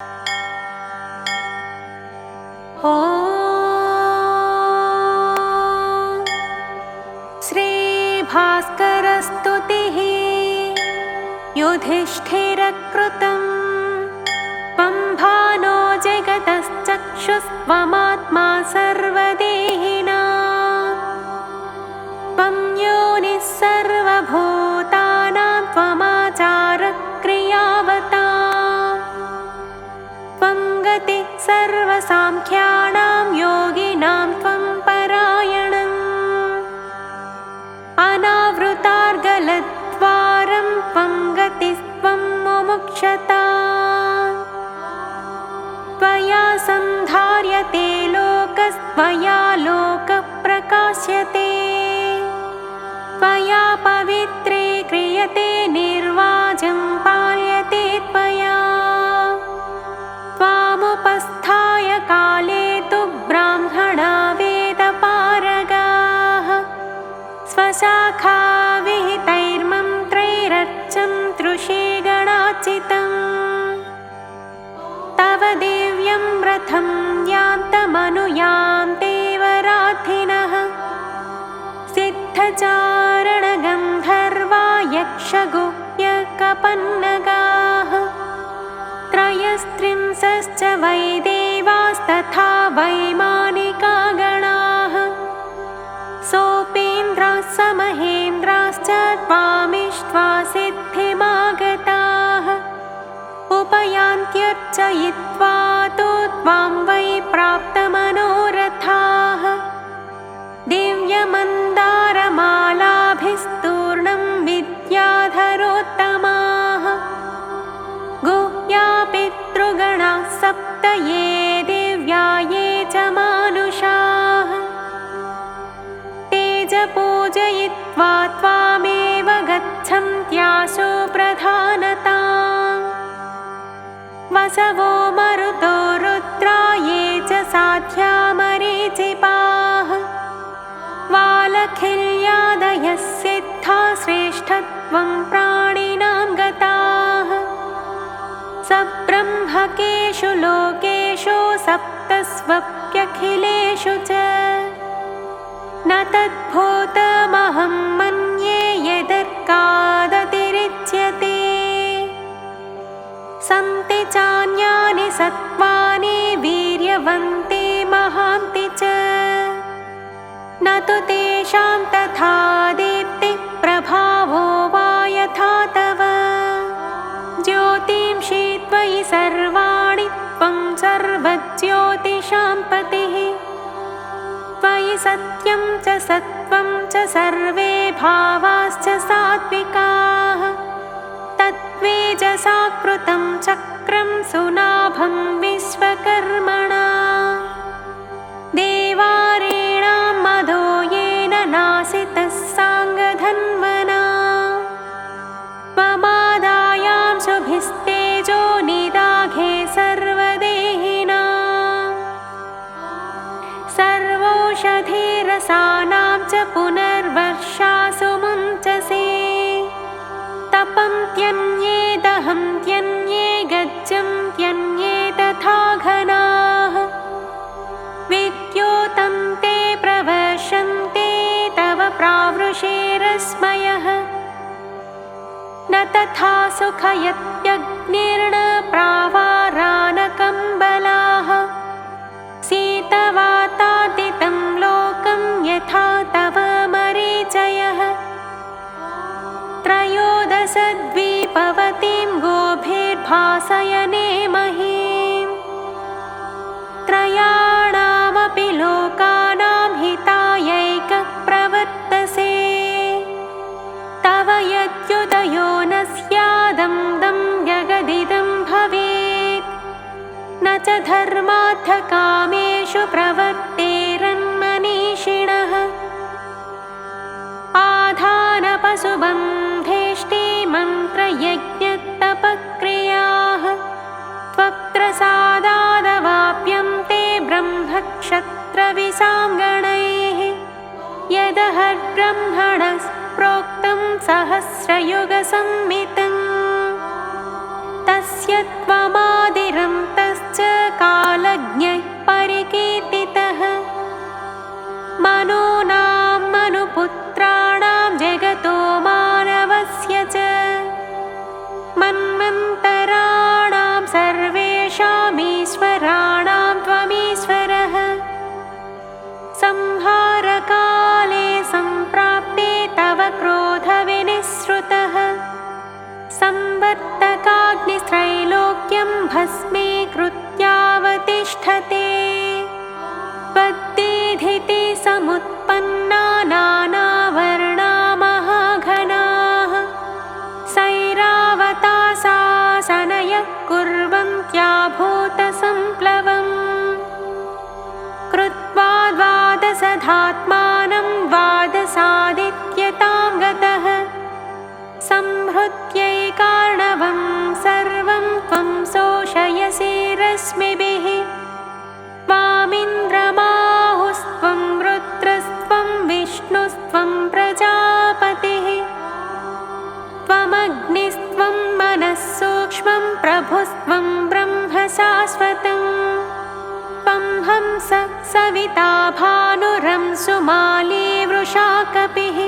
ॐ श्रीभास्करस्तुतिः युधिष्ठिरकृतं पंभानो जगतश्चक्षुस्त्वमात्मा सर्वदेहिनां त्वं योनिः सर्वभूतानां त्वमाचारक्रियावतां त्वं गतिः सर्वसांख्यानां योगिनां त्वं परायणम् अनावृतार्गलद्वारं त्वं गतिस्त्वं मुमुक्षताम् त्वया सन्धार्यते लोकस्त्वया लोकप्रकाश्यते त्वया पवित्रे क्रियते निर्वाजं पाल्यते त्वया त्वामुपस्थाय काले तु ब्राह्मणा वेदपारगाः स्वशाखाविहितैर्मन्त्रैरर्चं तृषीगणाचितम् तव दिव्यं रथं यान्तमनुयान्ते वराथिनः सिद्धचारणगन्धर्वा यक्षगुह्यकपन्नगाः त्रयस्त्रिंशश्च वै देवास्तथा वैमानिका गणाः सोपेन्द्राः समहेन्द्राश्च त्वामिष्ट्वा सिद्धिमागताः उपयान्त्यर्चयित्वा तु त्वां वै प्राप्तमनोरथाः दिव्यमन्दारमालाभिस्तूर्णं विद्याधरोत्तमाः गुह्या पितृगणाः सप्त ये दिव्या ये च मानुषाः ते च पूजयित्वा त्वामेव गच्छन्त्याशु प्रधानताम् वसवो मरुतो रुद्रा ये च साध्या मरीचिपाः वालखिल्यादयः सिद्धा श्रेष्ठत्वं प्राणिनां गताः सब्रह्मकेषु लोकेषु सप्तस्वप्यखिलेषु च न तद्भूतमहं मन्ये यदर्कादतिरिच्यते सन्ति चान्यानि सत्त्वानि वीर्यवन्ति महान्ति च न तु तेषां तथा दीप्तिः प्रभावो वा यथा तव ज्योतिंषि त्वयि सर्वाणि त्वं सर्वज्योतिषां पतिः त्वयि सत्यं च सत्त्वं च सर्वे भावाश्च सात्विकाः तत्त्वेजसा कृतं चक्रं सुनाभं विश्वकर्मणा देवारेणां मदो येन नासितः साङ्गधन्वना त्वमादायां शुभिस्तेजो निदाघे सर्वदेहिनां सर्वौषधिरसानां च पुनर्वर्षासु मुञ्चसे तपं त्यन्ये दहं त्यन्ये गज्जं त्यन्ये तथा घनाः विद्योतं ते प्रवर्षन्ते तव प्रावृषेरस्मयः न तथा सुखयत्यग्निर्न प्रावारानकम्बलाः शीतवातादितं लोकं यथा तव मरीचयः त्रयोदशद्वीपवतीं गोभिर्भासयने महीम् त्रयाणामपि लोकानां हितायैकः प्रवर्तसे तव यद्युदयो न स्यादं जगदिदं भवेत् न च धर्मार्थकामेषु प्रवर्तेरन्मनीषिणः आधानपशुबन्धेष्टिमन्त्रयज्ञतपक्रियाः त्वत्प्रसादादवाप्यन्ते ब्रह्मक्षत्रविसाङ्गणैः यदहर्ब्रह्मणः प्रोक्तं सहस्रयुगसंमितं तस्य त्वमादिरं तश्च कालज्ञः परिकीर्तितः मनूनां मनुपुत्राणां जगतो मानवस्य च मन्वन्तराणां सर्वेषामीश्वराणां त्वमीश्वरः संहारकाले सम्प्राप्ते तव क्रोधविनिसृतः संवर्तकाग्निस्त्रैलोक्यं भस्मीकृत्यावतिष्ठते त्वद्दीधिते समुत्पन्ना नानावर्णा महाघनाः सैरावतासासनयः कुर्वन्त्या भूतसम्प्लवम् कृत्वा द्वादशधात्मानं द्वादशादित्यतां गतः संहृत्यैकार्णवं सर्वं त्वं शोषयसि रश्मिभिः त्वामिन्द्रमाहुस्त्वं रुद्रस्त्वं विष्णुस्त्वं प्रजापतिः त्वमग्निस्त्वं मनःसूक्ष्मं प्रभुस्त्वं ब्रह्म शाश्वतम् त्वं हंस सविता भानुरंशु माली वृषा कपिः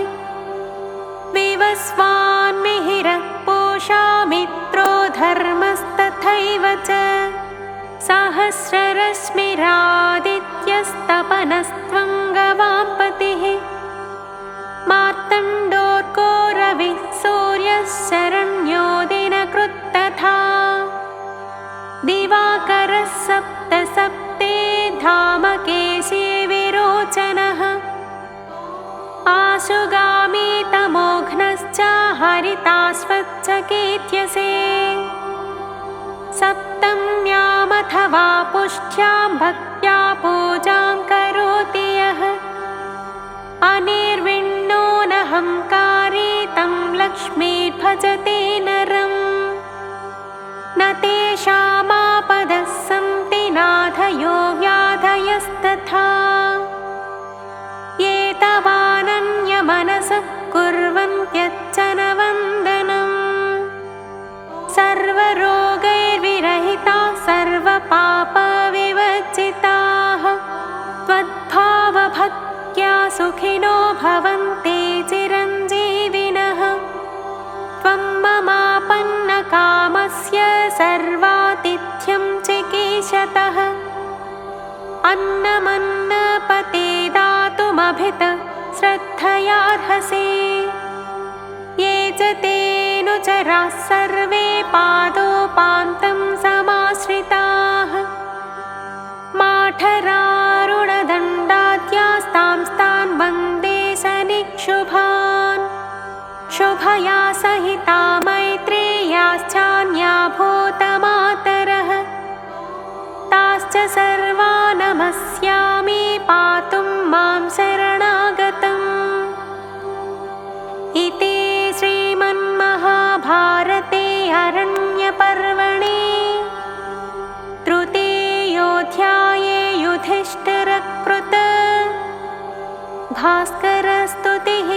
विवस्वान्मिहिरः पूषा मित्रो धर्मस्तथैव च सहस्ररश्मिरादित्यस्तपनस्त्वं गवाम्पतिः मार्तण्डोर्को रविः सूर्यः शरण्यो दिनकृत्तथा दिवाकरः सप्त सप्ते धामकेशी विरोचनः आशुगामी तमोघ्नश्च हरिताश्वच्च कीर्त्यसे सप्तम्यामथवा पुष्ठ्यां भक्त्या पूजां करोति यः अनिर्विण्णो नहंकारी तं लक्ष्मीर्भजते नरम् न तेषामापदः सन्ति नाथयो व्याधयस्तथा ये तवानन्यमनसः कुर्वन्त्यच्चनवन्दनम् सर्वरोगैर्विरहिताः सर्वपापविवर्जिताः त्वद्भावभक्त्या सुखिनो भवन्ति चिरञ्जीविनः त्वं ममापन्नकामस्य सर्वातिथ्यं चिकीर्षतः अन्नमन्नपते दातुमभित श्रद्धयार्हसि ये च तेऽनुचराः सर्वे पादोपान्तं समाश्रिताः माठरारुणदण्डाद्यास्तांस्तान् वन्दे सनिक्षुभान् शुभया सहिता मैत्रेयाश्चान्या भूतमातरः ताश्च सर्वा नमस्यामि पातुं मां शरणागतम् इति श्रीमन्महाभारते अरण्यपर्वणि तृतीयोऽध्याये युधिष्ठिरकृत भास्करस्तुतिः।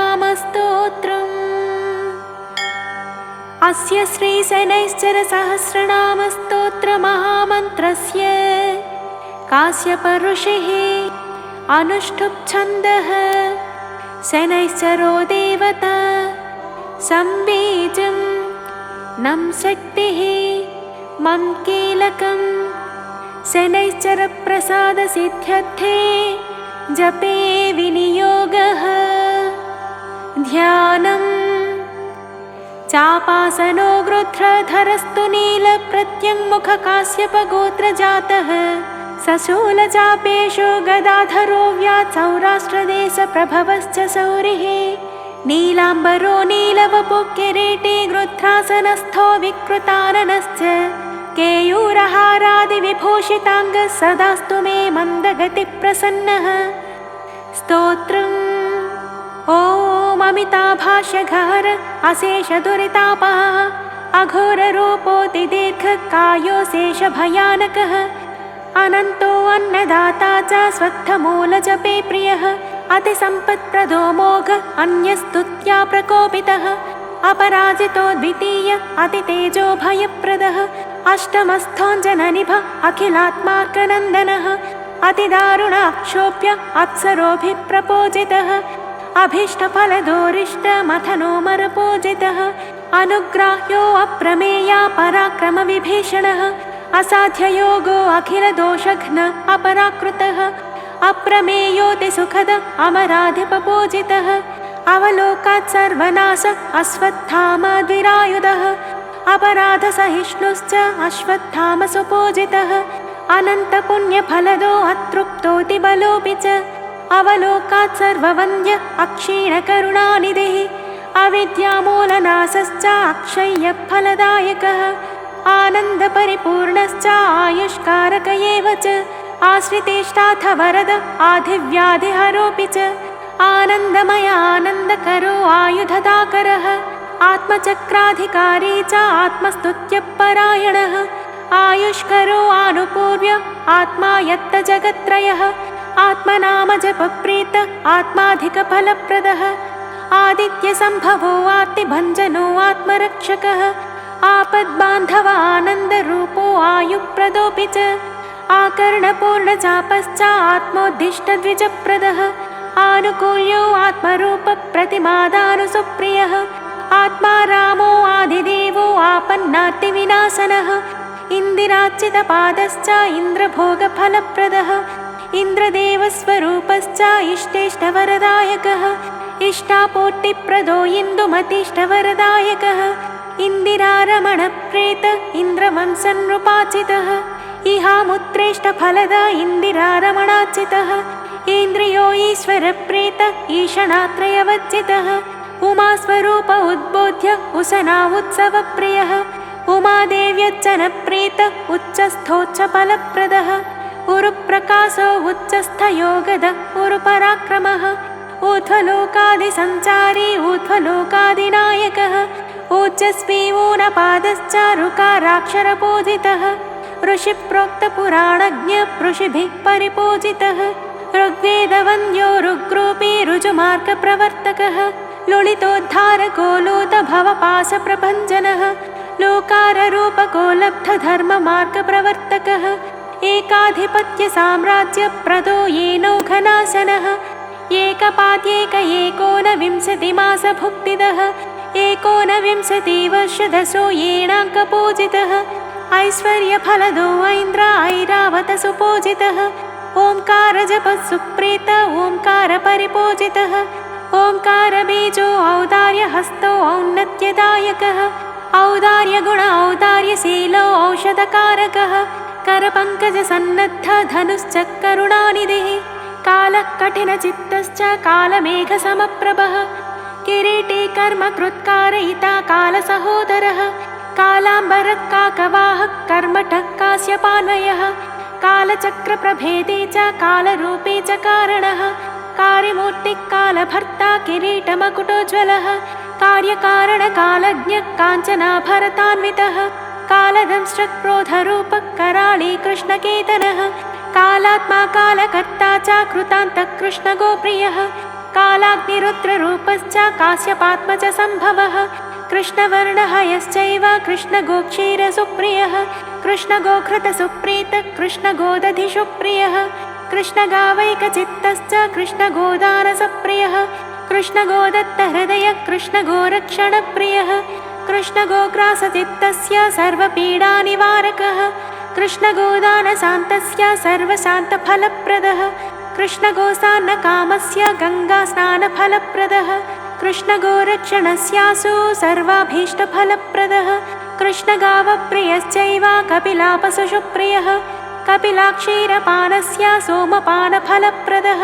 श्रीशनैश्चरसहस्रनामस्तोत्रम् अस्य श्रीशनैश्चरसहस्रनामस्तोत्रमहामन्त्रस्य काश्यपऋषिः अनुष्ठुप् छन्दः शनैश्चरो देवता संबीजं नं शक्तिः मं कीलकं शनैश्चरप्रसादसिद्ध्यर्थे जपे विनियोगः ध्यानम् चापासनो गृध्रधरस्तु नीलप्रत्यङ्मुखकाश्यपगोत्रजातः सशूलचापेषु गदाधरो व्यात् सौराष्ट्रदेशप्रभवश्च शौरिः नीलाम्बरो नीलवपुकिरीटी गृध्रासनस्थो विकृताननश्च केयूरहारादिविभूषिताङ्गः सदास्तु मे मन्दगतिप्रसन्नः स्तोत्रम् ॐ अमिताभाष्यघहर अशेषदुरितापः अघोररूपोऽति दीर्घकायो शेषभयानकः अनन्तो अन्नदाता च स्वत्थमूलजपे प्रियः अतिसम्पत्प्रदो मोघ अन्यस्तुत्या प्रकोपितः अपराजितो द्वितीय अतितेजो भयप्रदः अष्टमस्थोऽञ्जननिभ अखिलात्मार्कनन्दनः अतिदारुणाक्षोभ्य अप्सरोभिः प्रपूजितः अभीष्टफलदोरिष्टमथनोमरपूजितः अनुग्राह्यो अप्रमेया पराक्रमविभीषणः असाध्ययोगो अखिलदोषघ्न अपराकृतः अप्रमेयोति सुखद अमराधिपपूजितः अवलोकात् सर्वनाश अश्वत्थामद्विरायुधः अपराधसहिष्णुश्च अश्वत्थामसुपूजितः अनन्तपुण्यफलदो अतृप्तोति बलोऽपि च अवलोकात् सर्ववन्द्य अक्षीणकरुणानिधिः अविद्यामूलनाशश्च अक्षय्यफलदायकः आनन्दपरिपूर्णश्च आयुष्कारक एव च आश्रितेष्टाथ वरद आधिव्याधिहरोऽपि च आनन्दमय आनन्दकरो आयुधदाकरः आत्मचक्राधिकारी च आत्मस्तुत्यपरायणः आयुष्करो आनुपूर्व्य आत्मा यत्तजगत्त्रयः आत्मनामजपप्रीत आत्माधिकफलप्रदः आदित्यसम्भवो आर्तिभञ्जनो आत्मरक्षकः आपद्बान्धव आनन्दरूपो आयुप्रदोऽपि च आकर्णपूर्णचापश्च आत्मोद्दिष्टद्विजप्रदः आनुकूल्यो आत्मरूपप्रतिमादानुसुप्रियः आत्मा रामो आदिदेवो आपन्नातिविनाशनः इन्दिरार्चितपादश्च इन्द्रभोगफलप्रदः इन्द्रदेवस्वरूपश्च इष्टेष्टवरदायकः इष्टापूर्तिप्रदो इन्दुमतीष्टवरदायकः इन्दिरारमणप्रीत इन्द्रवंशनृपाचितः इहामुत्रेष्टफलद इन्दिरारमणाचितः इन्द्रियो ईश्वरप्रीत ईशणात्रयवज्जितः उमास्वरूप उद्बोध्य उशना उत्सवप्रियः उमादेव्यच्चनप्रीत उच्चस्थोच्चफलप्रदः उरुप्रकाशो उच्चस्थयोगद उरुपराक्रमः ऊर्ध्वलोकादिसञ्चारी ऊर्ध्वलोकादिनायकः ओजस्वी ऊनपादश्च ऋकाराक्षरपूजितः ऋषिप्रोक्तपुराणज्ञ ऋषिभिः परिपूजितः ऋग्वेदवन्द्यो ऋग्रूपी ऋजुमार्गप्रवर्तकः लुलितोद्धारको लूतभवपाशप्रभञ्जनः लोकाररूपको लब्धधर्ममार्गप्रवर्तकः एकाधिपत्यसाम्राज्यप्रदो येनौघनाशनः एकपाद्येक एकोनविंशतिमासभुक्तिदः एकोनविंशतिवर्षदशो येणाङ्कपूजितः ऐश्वर्यफलदो ऐन्द्र ऐरावतसुपूजितः ओङ्कारजपसुप्रीत ओङ्कारपरिपूजितः ओङ्कारबीजो औदार्यहस्तो औन्नत्यदायकः औदार्यगुण औदार्यशीलो औषधकारकः करपङ्कजसन्नद्ध धनुश्च करुणानिधिः कालः कठिनचित्तश्च कालमेघसमप्रभः किरीटी कर्मकृत्कारयिता कालसहोदरः कालाम्बरकाकवाहः कर्मठः काश्यपान्वयः कालचक्रप्रभेदी च कालरूपी च कारणः कार्यमूर्तिः कालभर्ता किरीटमकुटोज्ज्वलः कार्यकारणकालज्ञः काञ्चनाभरतान्वितः कालदंष्ट्रक्रोधरूपः कराळी कृष्णकेतनः कालात्मा कालकर्ता च कृतान्तः कृष्णगोप्रियः कालाग्निरुद्ररूपश्च काश्यपात्मजसम्भवः कृष्णवर्णहयश्चैव कृष्णगोक्षीरसुप्रियः कृष्णगोघृतसुप्रीतः कृष्णगोदधिसुप्रियः कृष्णगावैकचित्तश्च कृष्णगोदानसप्रियः कृष्णगोदत्तहृदयः कृष्णगोरक्षणप्रियः कृष्णगोग्रासचित्तस्य सर्वपीडानिवारकः कृष्णगोदानशान्तस्य सर्वशान्तफलप्रदः कृष्णगोसान्नकामस्य गङ्गास्नानफलप्रदः कृष्णगोरक्षणस्यासु सर्वाभीष्टफलप्रदः कृष्णगावप्रियश्चैव कपिलापशुषुप्रियः कपिलाक्षीरपानस्य सोमपानफलप्रदः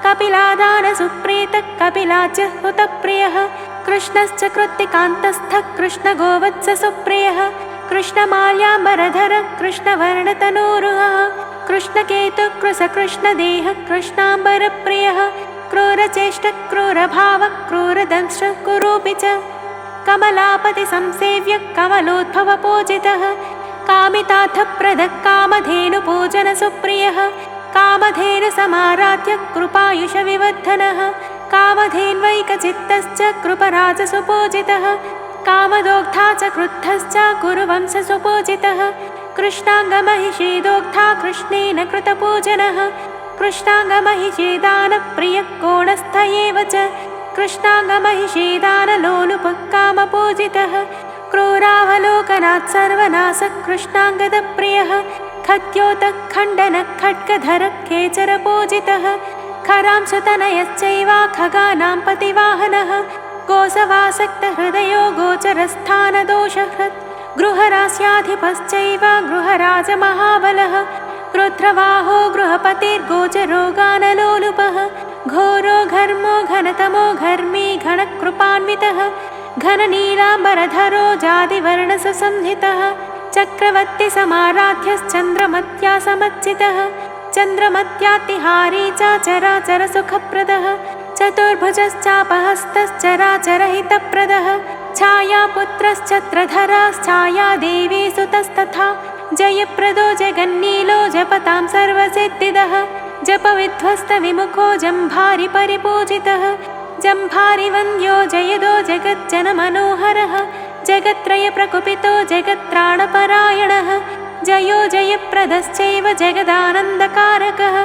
कपिलादानसुप्रीतः कपिलाच्युतप्रियः कृष्णश्च कृत्तिकान्तस्थः कृष्णगोवत्ससुप्रियः कृष्णमाल्याम्बरधरः कृष्णवर्णतनूरुहः कृष्णकेतुः कृशकृष्णदेहः कृष्णाम्बरप्रियः क्रूरचेष्टः क्रूरभावः क्रूरदंष्ट्रः कुरूपि च कमलापतिसंसेव्य कमलोद्भवपूजितः कामितार्थप्रदः कामधेनुपूजनसुप्रियः कामधेनुसमाराध्य कृपायुषविवर्धनः कामधेन्वैकचित्तश्च कृपराजसुपूजितः कामदोग्धा च क्रुद्धश्च कुरुवंशसुपूजितः कृष्णाङ्गमहिषीदोग्धा कृष्णेन कृतपूजनः कृष्णाङ्गमहिषीदानप्रियः कोणस्थ एव च कृष्णाङ्गमहिषीदानलोलुपः कामपूजितः क्रूरावलोकनात् सर्वनाशः कृष्णाङ्गदप्रियः खद्योतः खण्डनः खड्गधरः खेचरपूजितः खरांशतनयश्चैव खगानां पतिवाहनः गोसवासक्तहृदयो गोचरस्थानदोषहृत् गृहरास्याधिपश्चैव गृहराजमहाबलः रुद्रवाहो गृहपतिर्गोचरोगानलोलुपः घोरो घर्मो घनतमो घर्मी घनकृपान्वितः घननीलाम्बरधरो जातिवर्णसंहितः चक्रवर्तिसमाराध्यश्चन्द्रमत्या समच्चितः चन्द्रमत्यातिहारी च चराचरसुखप्रदः चतुर्भुजश्चापहस्तश्चराचरहितप्रदः छायापुत्रश्चत्रधराश्छायादेवी सुतस्तथा जयप्रदो जगन्नीलो जपतां सर्वसिद्धिदः जपविध्वस्तविमुखो जम्भारि परिपूजितः जम्भारिवन्द्यो जयदो जगज्जनमनोहरः जगत्त्रयप्रकुपितो जगत्त्राणपरायणः जयो जयप्रदश्चैव जगदानन्दकारकः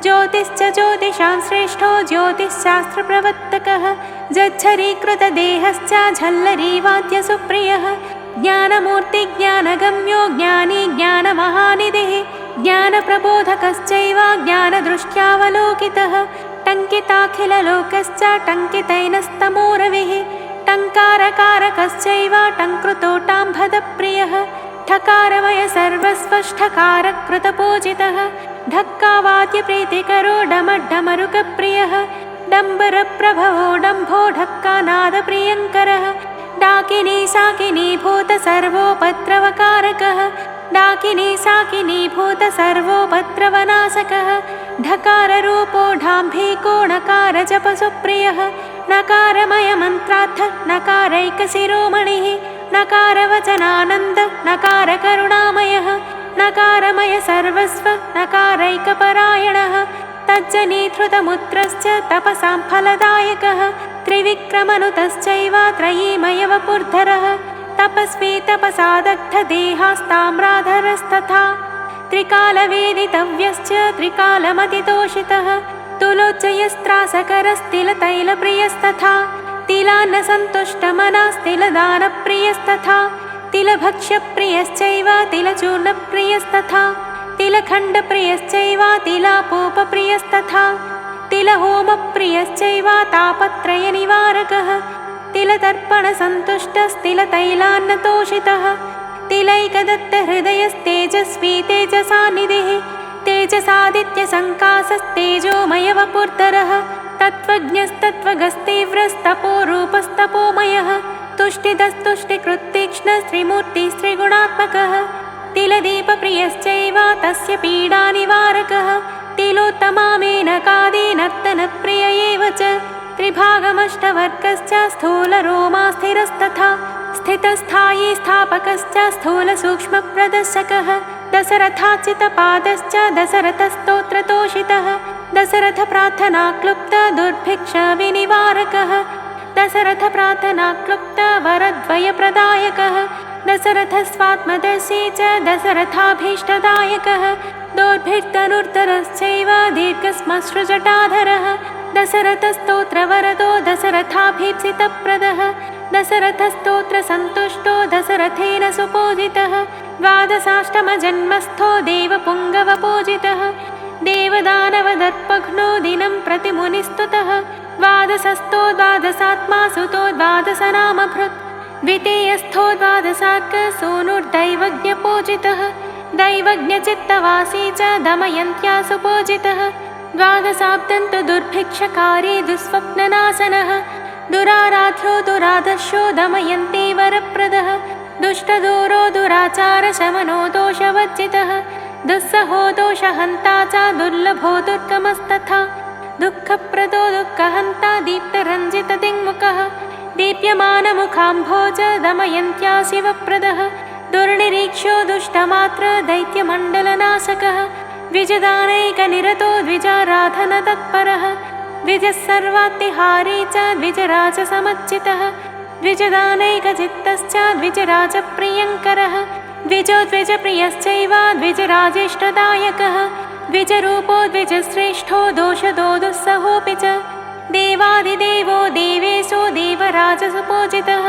ज्योतिश्च ज्योतिषां श्रेष्ठो ज्योतिश्शास्त्रप्रवर्तकः जच्छरीकृतदेहश्च झल्लरीवाद्यसुप्रियः ज्ञानमूर्तिज्ञानगम्यो ज्ञानी ज्ञानमहानिधिः ज्ञानप्रबोधकश्चैव ज्ञानदृष्ट्यावलोकितः टङ्किताखिललोकश्च टङ्कितैनस्तमोरविः टङ्कारकारकश्चैव टङ्कृतोटाम्भदप्रियः ठकारमय सर्वस्वष्ठकारकृतपूजितः ढक्कावाद्यप्रीतिकरो डमड्डमरुकप्रियः डम्बरप्रभवो डम्भो ढक्कानादप्रियङ्करः डाकिनी साकिनीभूत सर्वोपद्रवकारकः डाकिनी साकिनीभूत सर्वोपद्रवनाशकः ढकाररूपो ढाम्भीकोणकारजपसुप्रियः नकारमयमन्त्रार्थ नकारैकशिरोमणिः नकारवचनानन्द नकारकरुणामयः नकारमय सर्वस्व नकारैकपरायणः तज्जनीधृतमुत्रश्च तपसां फलदायकः त्रिविक्रमनुतश्चैव त्रयीमयवपुर्धरः तपस्वी तपसादग्धदेहास्ताम्राधरस्तथा त्रिकालवेदितव्यश्च त्रिकालमतितोषितः तुलोच्चयस्त्रासकरस्तिलतैलप्रियस्तथा तिलान्नसन्तुष्टमनास्तिलदानप्रियस्तथा तिलभक्ष्यप्रियश्चैव तिलचूर्णप्रियस्तथा तिलखण्डप्रियश्चैव तिलापोपप्रियस्तथा तिलहोमप्रियश्चैव तापत्रयनिवारकः तिलतर्पणसन्तुष्टस्तिलतैलान्नतोषितः तिलैकदत्तहृदयस्तेजस्वी तेजसानिधिः तेजसादित्यसङ्कासस्तेजोमयवपुर्धरः तत्त्वज्ञस्तत्त्वगस्तीव्रस्तपोरूपस्तपोमयः तुष्टिदस्तुष्टिकृत्तीक्ष्णस्त्रिमूर्तिस्त्रिगुणात्मकः तिलदीपप्रियश्चैव तस्य पीडानिवारकः तिलोत्तमामेनकादीनर्तनप्रिय एव च त्रिभागमष्टवर्गश्च स्थूलरोमास्थिरस्तथा स्थितस्थायी स्थापकश्च स्थूलसूक्ष्मप्रदर्शकः दशरथाचितपादश्च दशरथस्तोत्रतोषितः दशरथप्रार्थनाक्लुप्त दुर्भिक्षविनिवारकः दशरथप्रार्थनाक्लुप्त वरद्वयप्रदायकः दशरथस्वात्मदर्शी च दशरथाभीष्टदायकः दोर्भिर्धनुर्धरश्चैव दीर्घश्मश्रुजटाधरः दशरथस्तोत्रवरदो दशरथाभीप्सितप्रदः दशरथस्तोत्रसन्तुष्टो दशरथेन सुपूजितः द्वादशाष्टमजन्मस्थो देवपुङ्गवपूजितः देवदानवदर्पघ्नो दिनं प्रतिमुनिस्तुतः द्वादशस्थो द्वादशात्मा सुतो द्वादशनामभृत् द्वितीयस्थो द्वादशार्क सोनुर्दैवज्ञपूजितः दैवज्ञचित्तवासी च दमयन्त्या सुपूजितः द्वादशाब्दन्तु दुर्भिक्षकारी दुःस्वप्ननाशनः दुराराध्यो दुरादर्शो दमयन्ती वरप्रदः दुष्टदूरो दुराचारशमनो दोषवर्जितः दुस्सहो दोषहन्ता च दुर्लभो दुर्गमस्तथा दुःखप्रदो दुःखहन्ता दीप्तरञ्जितदिङ्मुखः दीप्यमानमुखाम्भोज दमयन्त्या शिवप्रदः दुर्निरीक्ष्यो दुष्टमात्र दैत्यमण्डलनाशकः द्विजदानैकनिरतो द्विजाराधनतत्परः द्विजः सर्वात्तिहारी च द्विजराजसमच्चितः द्विजदानैकचित्तश्च द्विजराजप्रियङ्करः द्विजो द्विजप्रियश्चैव द्विजराजेष्टदायकः द्विजरूपो द्विजश्रेष्ठो दोषदो दुःसहोऽपि च देवादिदेवो देवेशो देवराजसुपूजितः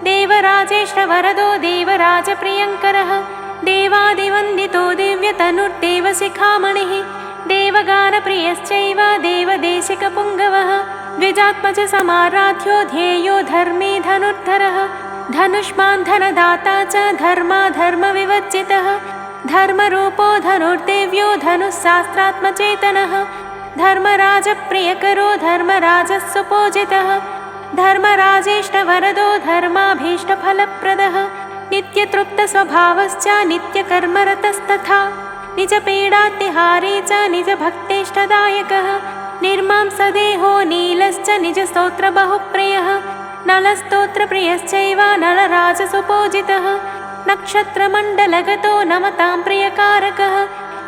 देवराजेष्टवरदो देवराजप्रियङ्करः देवादिवन्दितो दिव्यतनुर्देवशिखामणिः देवगानप्रियश्चैव देवदेशिकपुङ्गवः द्विजात्मजसमाराध्यो ध्येयो धर्मे धनुर्धरः धनुष्मान् धनदाता च धर्माधर्मविवर्जितः धर्मरूपो धनुर्देव्यो धनुःशास्त्रात्मचेतनः धर्मराजप्रियकरो धर्मराजस्वपूजितः धर्मराजेष्टवरदो धर्माभीष्टफलप्रदः नित्यतृप्तस्वभावश्च नित्यकर्मरतस्तथा निजपीडातिहारी च निजभक्तेष्टदायकः निर्मांसदेहो नीलश्च निजस्तोत्रबहुप्रियः नलस्तोत्रप्रियश्चैव नलराजसुपूजितः नक्षत्रमण्डलगतो नमतां प्रियकारकः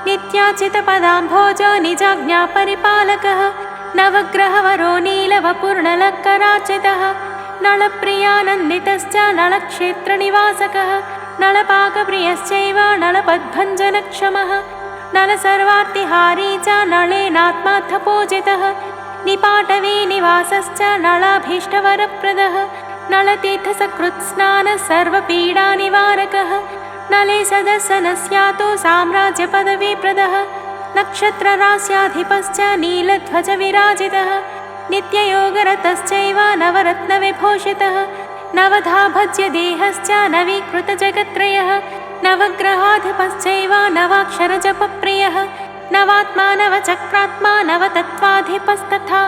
नित्याचितपदाम्भोज निजाज्ञापरिपालकः नवग्रहवरो नीलवपुर्नलकराचितः नलप्रियानन्दितश्च नलक्षेत्रनिवासकः नलपाकप्रियश्चैव नलपद्भञ्जनक्षमः नलसर्वार्तिहारी च नलेनात्मार्थपूजितः निपाटवीनिवासश्च नलाभीष्टवरप्रदः नलतीर्थसकृत्स्नानः सर्वपीडानिवारकः नले सदस्सनस्यातो साम्राज्यपदवीप्रदः नक्षत्ररास्याधिपश्च नीलध्वजविराजितः नित्ययोगरतश्चैव नवरत्नविभूषितः नवधाभज्यदेहश्च नवीकृतजगत्त्रयः नवग्रहाधिपश्चैव नवाक्षरजपप्रियः नवात्मा नवचक्रात्मा नवतत्त्वाधिपस्तथा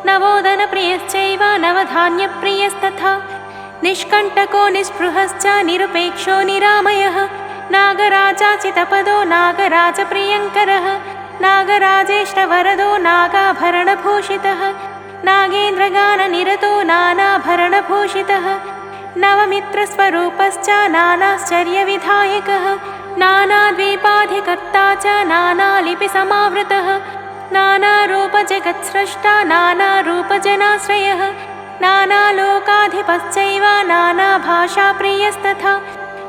नवोदनप्रियश्चैव नवधान्यप्रियस्तथा निष्कण्टको निःस्पृहश्च निरुपेक्षो निरामयः नागराजाचितपदो नागराजप्रियङ्करः नागराजेष्टवरदो नागाभरणभूषितः नागेन्द्रगाननिरतो नानाभरणभूषितः नवमित्रस्वरूपश्च नानाश्चर्यविधायकः नानाद्वीपाधिकर्ता च नानालिपिसमावृतः नानारूपजगत्स्रष्टा नानारूपजनाश्रयः नानालोकाधिपश्चैव नानाभाषाप्रियस्तथा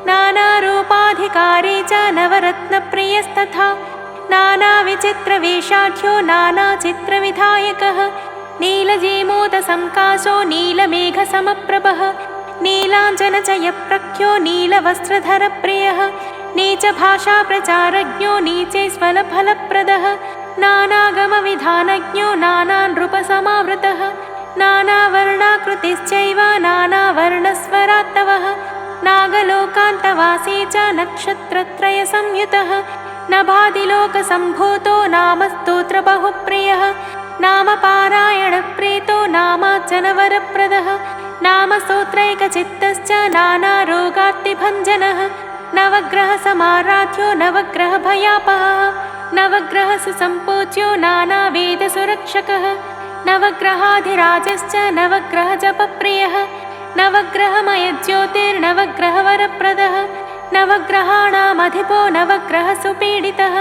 नानारूपाधिकारी च नवरत्नप्रियस्तथा नानाविचित्रवेषाढ्यो नानाचित्रविधायकः नीलजीमूतसंकाशो नीलमेघसमप्रभः नीलाञ्जनचयप्रख्यो नीलवस्त्रधरप्रियः नीचभाषाप्रचारज्ञो नीचैस्वलफलप्रदः नानागमविधानज्ञो नानानृपसमावृतः नानावर्णाकृतिश्चैव नानावर्णस्वरात्तवः नागलोकान्तवासी च नक्षत्रत्रयसंयुतः नभादिलोकसम्भूतो नामस्तोत्रबहुप्रियः नामपारायणप्रीतो नामार्चनवरप्रदः नामस्तोत्रैकचित्तश्च नानारोगार्तिभञ्जनः नवग्रहसमाराध्यो नवग्रहभयापहः नवग्रहसुसम्पूज्यो नानावेदसुरक्षकः नवग्रहाधिराजश्च नवग्रहजपप्रियः नवग्रहमयज्योतिर्नवग्रहवरप्रदः नवग्रहाणामधिपो नवग्रहसुपीडितः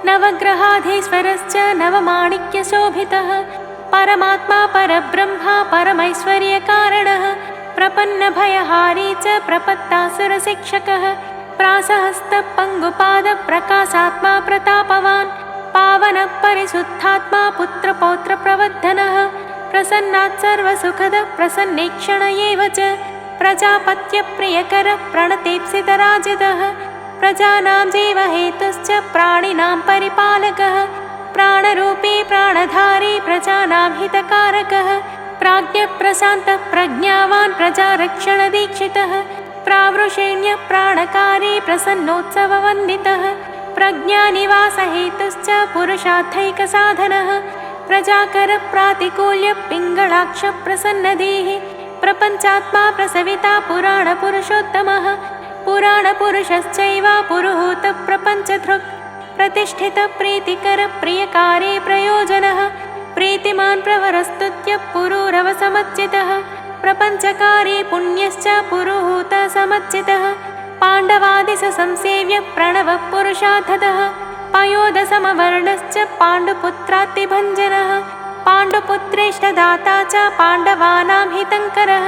नवग्रहाधीश्वरश्च नवमाणिक्यशोभितः परमात्मा परब्रह्मा परमैश्वर्यकारणः प्रपन्नभयहारी च प्रपत्तासुरशिक्षकः प्रासहस्तपङ्गुपादप्रकाशात्मा प्रतापवान् पावनः परिशुद्धात्मा पुत्रपौत्रप्रवर्धनः प्रसन्नात् सर्वसुखदः प्रसन्नेक्षण एव च प्रजापत्यप्रियकरः प्रणतेप्सितराजितः प्रजानां जीवहेतुश्च प्राणिनां परिपालकः प्राणरूपी प्राणधारी प्रजानां हितकारकः प्राज्ञप्रशान्तः प्रज्ञावान् प्रजारक्षणदीक्षितः प्रावृषेण्यः प्राणकारी प्रसन्नोत्सववन्दितः प्रज्ञानिवासहेतुश्च पुरुषार्थैकसाधनः प्रजाकरप्रातिकूल्यः पिङ्गळाक्षप्रसन्नधीः प्रपञ्चात्मा प्रसविता पुराणपुरुषोत्तमः पुराणपुरुषश्चैव पुरुहूतप्रपञ्चधृक् प्रतिष्ठितप्रीतिकरप्रियकारी प्रयोजनः प्रीतिमान् प्रवरस्तुत्य पुरूरवसमच्चितः प्रपञ्चकारी पुण्यश्च पुरुहूत समच्चितः पाण्डवादिसंसेव्य प्रणवः पुरुषार्थतः पयोदसमवर्णश्च पाण्डुपुत्रातिभञ्जनः पाण्डुपुत्रेष्टदाता च पाण्डवानां हितङ्करः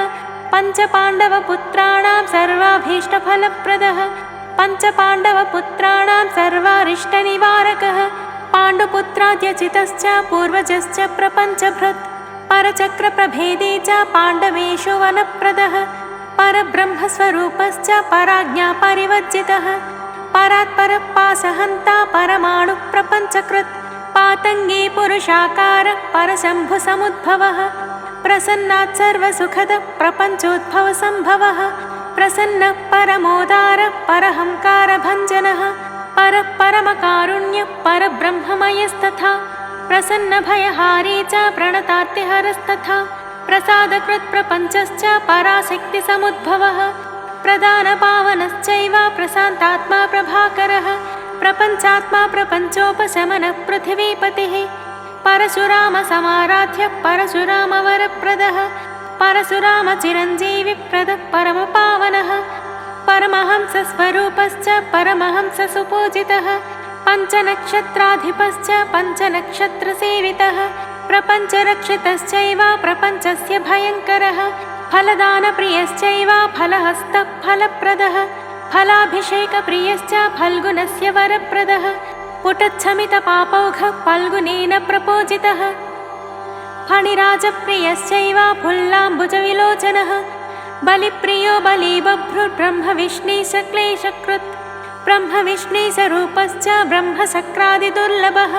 पञ्चपाण्डवपुत्राणां सर्वाभीष्टफलप्रदः पञ्चपाण्डवपुत्राणां सर्वारिष्टनिवारकः पाण्डुपुत्राद्यचितश्च पूर्वजश्च प्रपञ्चभृत् परचक्रप्रभेदी च पाण्डवेषु वनप्रदः परब्रह्मस्वरूपश्च पराज्ञा परिवर्जितः परात्परपासहन्ता परमाणुप्रपञ्चकृत् पातङ्गी पुरुषाकारः परशम्भुसमुद्भवः प्रसन्नात् सर्वसुखदः प्रपञ्चोद्भवसम्भवः प्रसन्नः परमोदारः परहंकारभञ्जनः परः परमकारुण्यः परब्रह्ममयस्तथा प्रसन्नभयहारी च प्रणतार्तिहरस्तथा प्रसादकृत् प्रपञ्चश्च पराशक्तिसमुद्भवः प्रदानपावनश्चैव प्रशान्तात्मा प्रभाकरः प्रपञ्चात्मा प्रपञ्चोपशमनः पृथिवीपतिः परशुरामसमाराध्यः परशुरामवरप्रदः परशुरामचिरञ्जीविप्रदः परमपावनः परमहंसस्वरूपश्च परमहंससुपूजितः पञ्चनक्षत्राधिपश्च पञ्चनक्षत्रसेवितः प्रपञ्चरक्षितश्चैव प्रपञ्चस्य भयङ्करः फलदानप्रियश्चैव फलहस्तः फलप्रदः फलाभिषेकप्रियश्च फल्गुनस्य वरप्रदः पुटच्छमितपापौघः फल्गुनेन प्रपूजितः फणिराजप्रियश्चैव फुल्लाम्बुजविलोचनः बलिप्रियो बलिबभ्रुर्ब्रह्मविष्णुशक्लेशकृत् ब्रह्मविष्णुस्वरूपश्च ब्रह्मशक्रादिदुर्लभः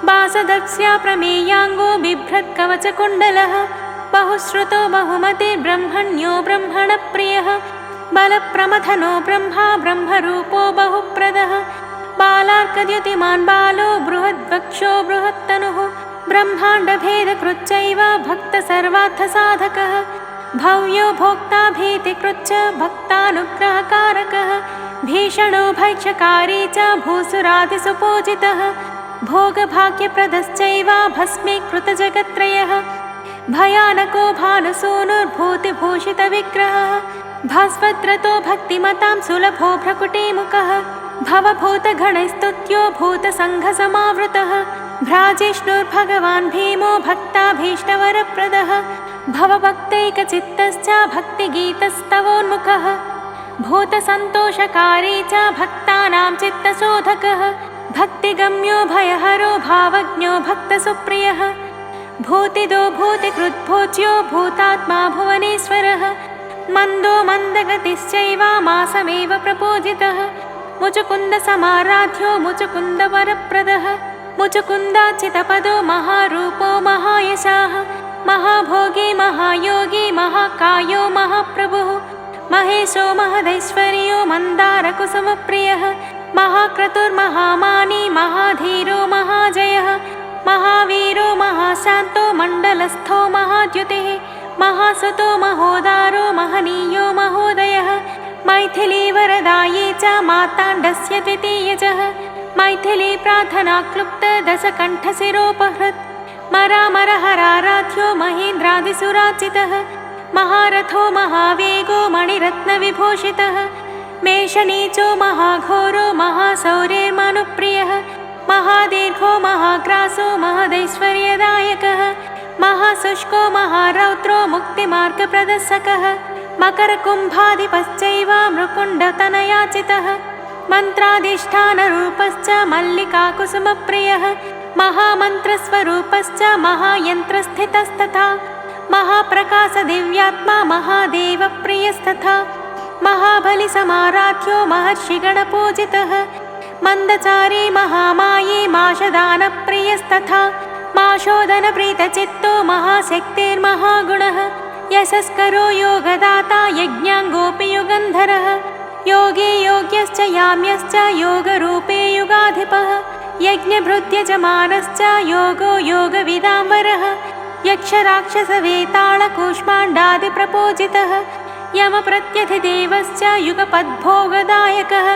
वासदक्ष्या प्रमेयाङ्गो बिभ्रत्कवचकुण्डलः बहुश्रुतो बहुमतिर्ब्रह्मण्यो ब्रह्मणप्रियः बलप्रमथनो ब्रह्मा ब्रह्मरूपो बहुप्रदः बालार्कद्युतिमान् बालो बृहद्वक्षो बृहत्तनुः ब्रह्माण्डभेदकृच्चैव भक्तसर्वार्थसाधकः भव्यो भोक्ता भीतिकृच्च भक्तानुग्रहकारकः भीषणो भैक्षकारी च भूसुरादिसुपूजितः भोगभाग्यप्रदश्चैव भस्मीकृतजगत्त्रयः भयानको भानुसूनुर्भूतिभूषितविग्रहः भास्वत्रतो भक्तिमतां सुलभो भ्रकुटीमुखः भवभूतगणैस्तुत्यो भूतसङ्घसमावृतः भ्राजिष्णुर्भगवान् भीमो भक्ताभीष्टवरप्रदः भवभक्तैकचित्तश्च भक्तिगीतस्तवोन्मुखः भूतसन्तोषकारी च भक्तानां चित्तशोधकः भक्तिगम्यो भयहरो भावज्ञो भक्तसुप्रियः भूतिदो भूतिकृद्भोज्यो भूतात्मा भुवनेश्वरः मन्दो मन्दगतिश्चैव मासमेव प्रपूजितः मुचुकुन्दसमाराध्यो मुचुकुन्दवरप्रदः मुचुकुन्दाचितपदो महारूपो महायशाः महाभोगी महायोगी महाकायो महाप्रभुः महेशो महदैश्वर्यो मन्दारकुसुमप्रियः महाक्रतुर्महामानी महाधीरो महाजयः महावीरो महाशान्तो मण्डलस्थो महाद्युतिः महासुतो महोदारो महनीयो महोदयः मैथिलीवरदायी च मार्ताण्डस्य द्वितीयजः मैथिली प्रार्थनाक्लुप्त दशकण्ठशिरोपहृत् मरामरहराराध्यो महेन्द्रादिसुराचितः महारथो महावेगो मणिरत्नविभूषितः मेषनीचो महाघोरो महाशौर्यमनुप्रियः महादीर्घो महाग्रासो महदैश्वर्यदायकः महाशुष्को महारौद्रो मुक्तिमार्गप्रदर्शकः मकरकुम्भाधिपश्चैव मृकुण्डतनयाचितः मन्त्राधिष्ठानरूपश्च मल्लिकाकुसुमप्रियः महामन्त्रस्वरूपश्च महायन्त्रस्थितस्तथा महाप्रकाशदिव्यात्मा महादेवप्रियस्तथा महाबलिसमाराध्यो महर्षिगणपूजितः मन्दचारी महामायी माशदानप्रियस्तथा माशोदनप्रीतचित्तो महाशक्तिर्महागुणः यशस्करो योगदाता यज्ञाङ्गोऽपि युगन्धरः योगी योग्यश्च याम्यश्च योगरूपे युगाधिपः यज्ञभृत्यजमानश्च योगो योगविदाम्बरः यक्षराक्षसवेतालकूष्माण्डादिप्रपूजितः यमप्रत्यधिदेवश्च युगपद्भोगदायकः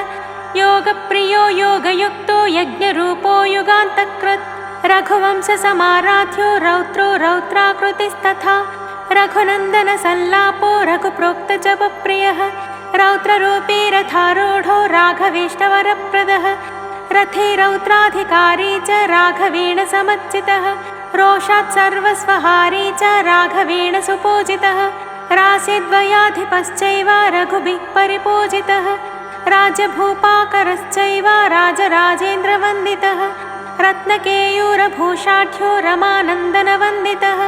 योगप्रियो योगयुक्तो यज्ञरूपो युगान्तकृत् रघुवंशसमाराध्यो रौद्रो रौद्राकृतिस्तथा रघुनन्दन सल्लापो रघुप्रोक्तजपप्रियः रौद्ररूपी रथारूढो राघवेष्टवरप्रदः रथे रौद्राधिकारी च राघवेण समच्चितः रोषात् सर्वस्वहारी च राघवेण सुपूजितः राशिद्वयाधिपश्चैव रघुभिः परिपूजितः राजभूपाकरश्चैव राजराजेन्द्रवन्दितः रत्नकेयूरभूषाढ्यो रमानन्दनवन्दितः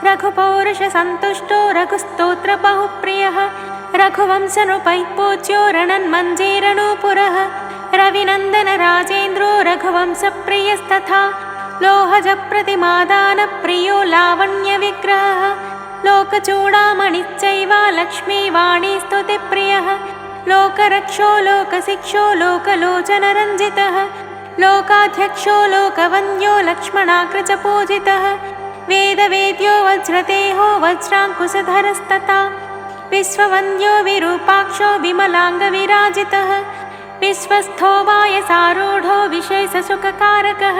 रघुपौरुषसन्तुष्टो रघुस्तोत्रबहुप्रियः रघुवंशनृपैः पूज्यो रणन्मञ्जेरणूपुरः रविनन्दन राजेन्द्रो रघुवंशप्रियस्तथा लोहजप्रतिमादानप्रियो लावण्यविग्रहः लोकचूडामणिश्चैव लक्ष्मीवाणीस्तुतिप्रियः लोकरक्षो लोकशिक्षो लोकलोचनरञ्जितः लोकाध्यक्षो लोकवन्द्यो लक्ष्मणाग्रजपूजितः वेदवेद्यो वज्रदेहो वज्राङ्कुशधरस्तथा विश्ववन्द्यो विरूपाक्षो विमलाङ्गविराजितः विश्वस्थो वायसारूढो विशेषसुखकारकः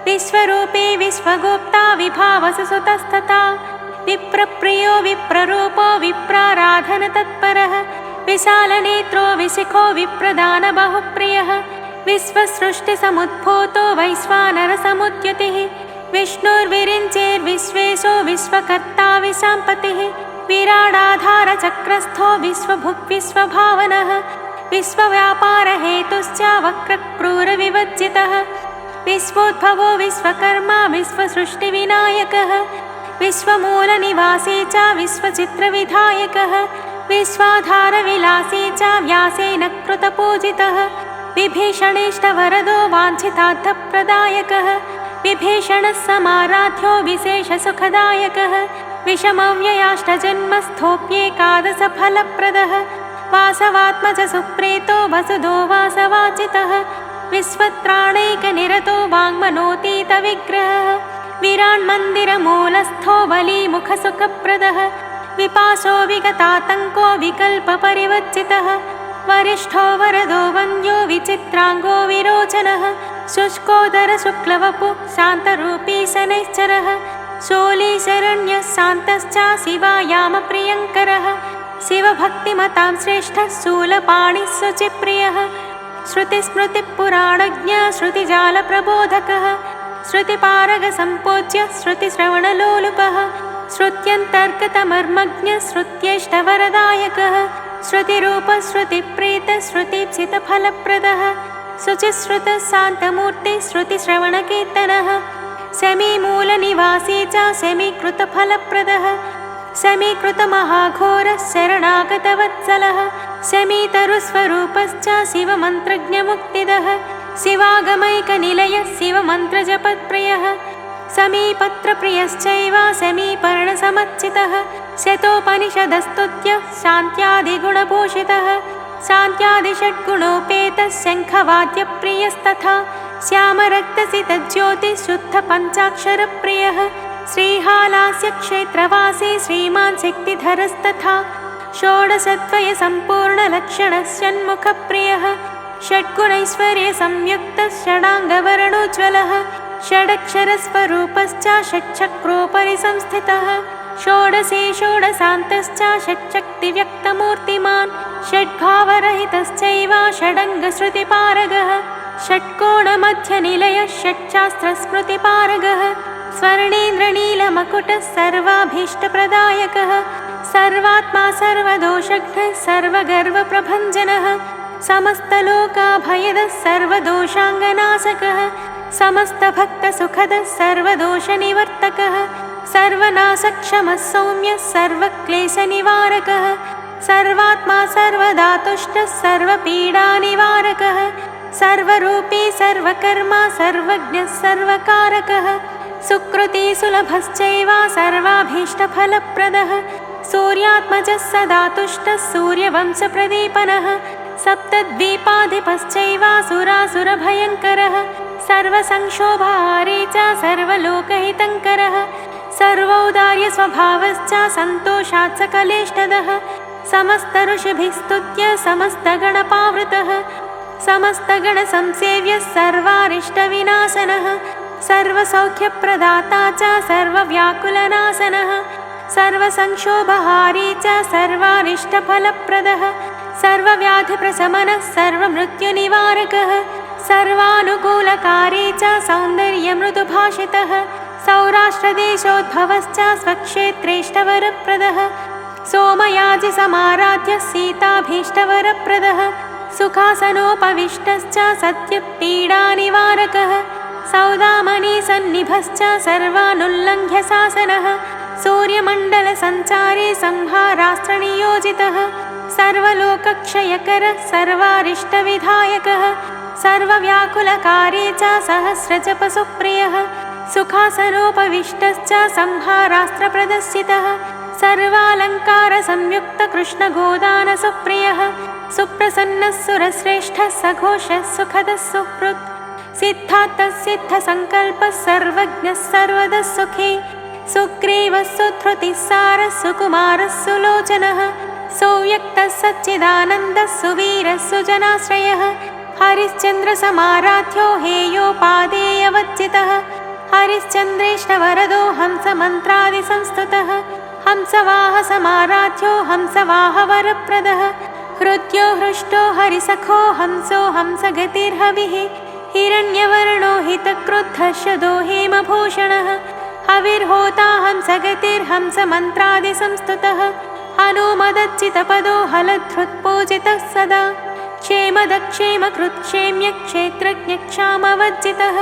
विश्वरूपी विश्वगोप्ता विभावससुतस्तथा विप्रप्रियो विप्ररूपो विप्राराधनतत्परः विशालनेत्रो विशिखो विप्रदानबहुप्रियः विश्वसृष्टिसमुद्भूतो वैश्वानरसमुद्युतिः विष्णुर्विरिञ्चेर्विश्वेशो विश्वकर्ता विशाम्पतिः विराडाधारचक्रस्थो विश्वभुग्विश्वभावनः विश्वव्यापारहेतुश्च वक्रक्रूरविवर्जितः विश्वोद्भवो विश्वकर्मा विश्वसृष्टिविनायकः विश्वमूलनिवासी च विश्वचित्रविधायकः विश्वाधारविलासी च व्यासेन कृतपूजितः विभीषणेष्टवरदो वाञ्छितार्थप्रदायकः विभीषणः समाराध्यो विशेषसुखदायकः विषमव्ययाष्टजन्मस्थोऽप्येकादशफलप्रदः वासवात्मजसुप्रीतो वसुदो वासवाचितः विश्वत्राणैकनिरतो वाङ्मनोतीतविग्रहः विरान्मन्दिरमूलस्थो बलीमुखसुखप्रदः विपाशो विगतातङ्को विकल्पपरिवर्जितः वरिष्ठो वरदो वन्द्यो विचित्राङ्गो विरोचनः शुष्कोदरशुक्लवपु शान्तरूपी शनैश्चरः शोलीशरण्यः शान्तश्च शिवायामप्रियङ्करः शिवभक्तिमतां श्रेष्ठः शूलपाणिः शुचिप्रियः श्रुतिस्मृतिपुराणज्ञः श्रुतिजालप्रबोधकः श्रुतिपारगसम्पूज्य श्रुतिश्रवणलोलुपः श्रुत्यन्तर्गतमर्मज्ञः श्रुत्येष्टवरदायकः श्रुतिरूपश्रुतिप्रीतः श्रुतीप्सितफलप्रदः शुचिश्रुतः शान्तमूर्तिः श्रुतिश्रवणकीर्तनः शमीमूलनिवासी च शमीकृतफलप्रदः शमीकृतमहाघोरः शरणागतवत्सलः शमीतरुस्वरूपश्च शिवमन्त्रज्ञमुक्तिदः शिवागमैकनिलयः शिवमन्त्रजपत्प्रियः शमीपत्रप्रियश्चैव शमीपर्णसमच्चितः शतोपनिषदस्तुत्य शान्त्यादिगुणभूषितः शान्त्यादिषड्गुणोपेतः शङ्खवाद्यप्रियस्तथा श्यामरक्तसितज्योतिः शुद्धपञ्चाक्षरप्रियः श्रीहालास्यक्षेत्रवासी श्रीमान् शक्तिधरस्तथा षोडशद्वयसम्पूर्णलक्षणः षण्मुखप्रियः षड्गुणैश्वर्यसंयुक्तः षडाङ्गवर्णोज्ज्वलः षडक्षरस्वरूपश्च षट्चक्रोपरि संस्थितः षोडशे षोडशान्तश्च षट्शक्तिव्यक्तमूर्तिमान् षड्भावरहितश्चैव षडङ्गश्रुतिपारगः षट्कोणमध्यनिलयः षट्शास्त्रस्मृतिपारगः स्वर्णेन्द्रनीलमकुटः सर्वाभीष्टप्रदायकः सर्वात्मा सर्वदोषघ्नः सर्वगर्वप्रभञ्जनः समस्तलोकाभयदः सर्वदोषाङ्गनाशकः समस्तभक्तसुखदः सर्वदोषनिवर्तकः सर्वनाशक्षमः सौम्यः सर्वक्लेशनिवारकः सर्वात्मा सर्वदातुष्टः सर्वपीडानिवारकः सर्वरूपी सर्वकर्मा सर्वज्ञः सर्वकारकः सुकृतिसुलभश्चैव सर्वाभीष्टफलप्रदः सूर्यात्मजः सदा तुष्टः सूर्यवंशप्रदीपनः सप्तद्वीपाधिपश्चैव सुरासुरभयङ्करः सर्वसंक्षोभाहारी च सर्वलोकहितङ्करः सर्वौदार्यस्वभावश्च सन्तोषात् सकलेष्टदः समस्तऋषिभिस्तुत्य समस्तगणपावृतः समस्तगणसंसेव्यः सर्वारिष्टविनाशनः सर्वसौख्यप्रदाता च सर्वव्याकुलनाशनः सर्वसंक्षोभहारी च सर्वानिष्टफलप्रदः सर्वव्याधिप्रशमनः सर्वमृत्युनिवारकः सर्वानुकूलकारी च सौन्दर्यमृदुभाषितः सौराष्ट्रदेशोद्भवश्च स्वक्षेत्रेष्टवरप्रदः सोमयाजिसमाराध्यः सीताभीष्टवरप्रदः सुखासनोपविष्टश्च सत्यपीडानिवारकः सौदामणिसन्निभश्च सर्वानुल्लङ्घ्य शासनः सूर्यमण्डलसञ्चारी संहारास्त्रनियोजितः सर्वलोकक्षयकरः सर्वारिष्टविधायकः सर्वव्याकुलकारी च सहस्रजपसुप्रियः सुखासनोपविष्टश्च संहारास्त्रप्रदर्शितः सर्वालङ्कारसंयुक्तकृष्णगोदानसुप्रियः सुप्रसन्नः सुरश्रेष्ठः सघोषः सुखदः सुहृत् सिद्धार्थः सिद्धसङ्कल्पः सर्वज्ञः सर्वदः सुखी सुग्रीवः सुधृतिस्सारः सुकुमारः सुलोचनः सुव्यक्तः सच्चिदानन्दः सुवीरः सुजनाश्रयः हरिश्चन्द्रसमाराध्यो हेयोपादेयवच्चितः हरिश्चन्द्रेष्टवरदो हंसमन्त्रादिसंस्तुतः हंसवाहसमाराध्यो हंसवाहवरप्रदः हृद्यो हृष्टो हरिसखो हंसो हंसगतिर्हविः हिरण्यवर्णो हितक्रुद्धः शदो हेमभूषणः हविर्होता हंसगतिर्हंसमन्त्रादिसंस्तुतः हनुमदच्चितपदो हलधृत्पूजितः सदा क्षेमदक्षेमकृत्क्षेम्यक्षेत्रज्ञक्षामवज्जितः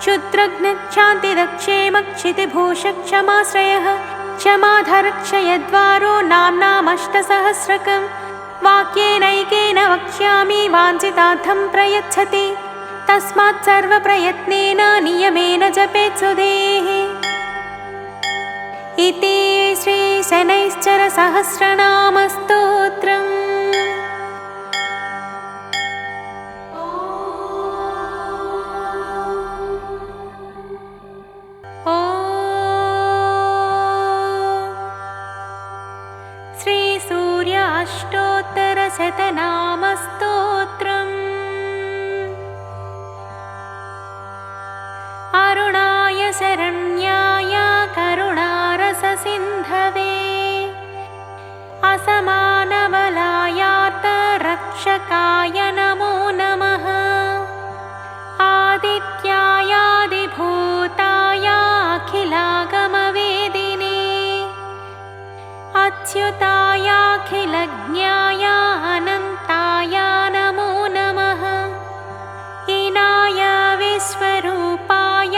क्षुद्रघ्नक्षान्तिदक्षेमक्षितिभूषक्षमाश्रयः क्षमाधरक्षयद्वारो नाम्नामष्टसहस्रकं वाक्येनैकेन वक्ष्यामि वाञ्छितार्थं प्रयच्छति तस्मात् सर्वप्रयत्नेन नियमेन जपेत् सुधेः इति श्रीशनैश्चरसहस्रनामस्तोत्रम् श्रीसूर्य अष्टोत्तरशतनामस्तोत्रम् अरुणाय शरण्याय करुणारससिन्धवे असमानबलायार्तरक्षकाय नमो नमः आदित्यायादिभूताय अखिलागमवेदिने अच्युतायाखिलज्ञाय अनन्ताय नमो नमः हीनाय विश्वरूपाय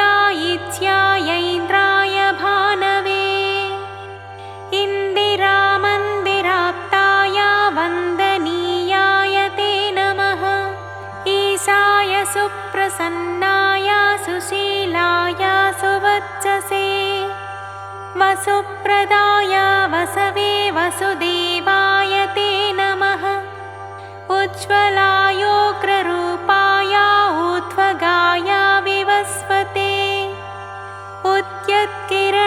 इत्यायैन्द्राय भानवे इन्दिरामन्दिराप्ताय वन्दनीयाय ते नमः ईशाय सुप्रसन्नाय सुशीलाय सुवच्चसे वसुप्रदाय वसवे वसुदेवाय ते नमः उज्ज्वलायोग्ररूपाय ऊर्ध्वगाय विवस्वते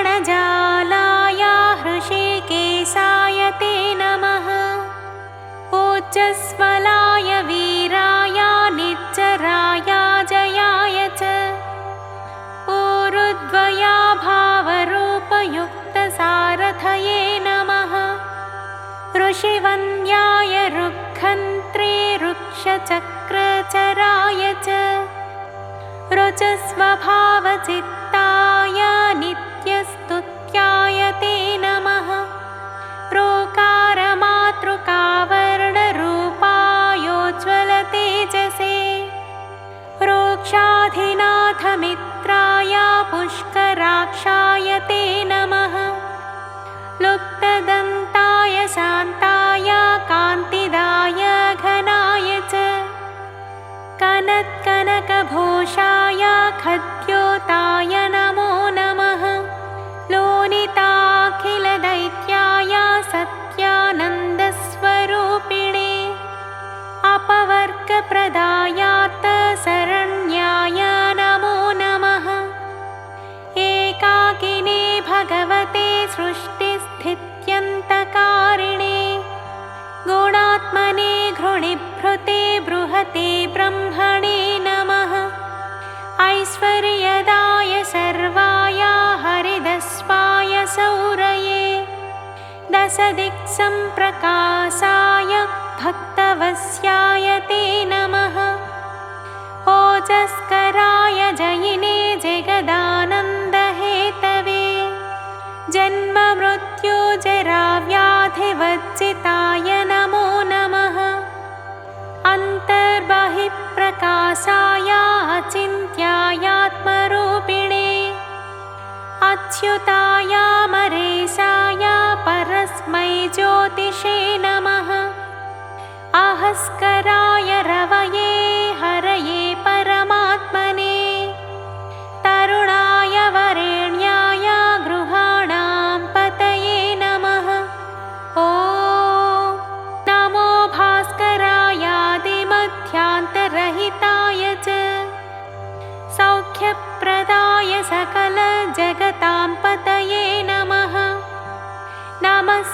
उद्यत्किरणजालाय हृषिकेशाय ते नमः ऊर्जस्वलाय वीराय निच्चराय जयाय च ऊरुद्वया भावरूपयुक्तसारथये नमः ऋषिवन्द्याय रुक्खन्त्रे वृक्षचक्रचराय च रुचस्वभावचित्ताय नित्यस्तुत्याय ते नमः रोकारमातृकावर्णरूपायोज्ज्वलतेजसे रोक्षाधिनाथमित्राय पुष्कराक्षाय ते नमः लुप्तदन्ताय शान्ताय कान्तिदाय घनाय च कनत्कनकभूषाय खद्योताय नमो नमः लोनिताखिलदैत्याय सत्यानन्दस्वरूपिणे अपवर्गप्रदायार्तशरण्याय नमो नमः एकाकिने भगवते सृष्टिस्थित्यन्तकारिणे गुणात्मने घृणिभृते बृहते ब्रह्मणे नमः ऐश्वर्यदाय सर्वाय हरिदस्वाय सौरये दशदिक्सम्प्रकाशाय भक्तवस्याय ते नमः। ओजस्कराय जयिने जगदानन्दहेतवे जन्ममृत्युजराव्याधिवर्जिताय नमो नमः। अन्तर्बहिःप्रकाशाय अचिन्त्यायात्मरूपिणे अच्युतायामरेशाय परस्मै ज्योतिषे नमः। अहस्कराय रवये हरये परमात्मने तरुणाय वरेण्याय गृहाणां पतये नमः। ॐ नमो भास्करायादिमध्यान्तरहिताय च सौख्यप्रदाय सकलजगतां पतये नमः। नमः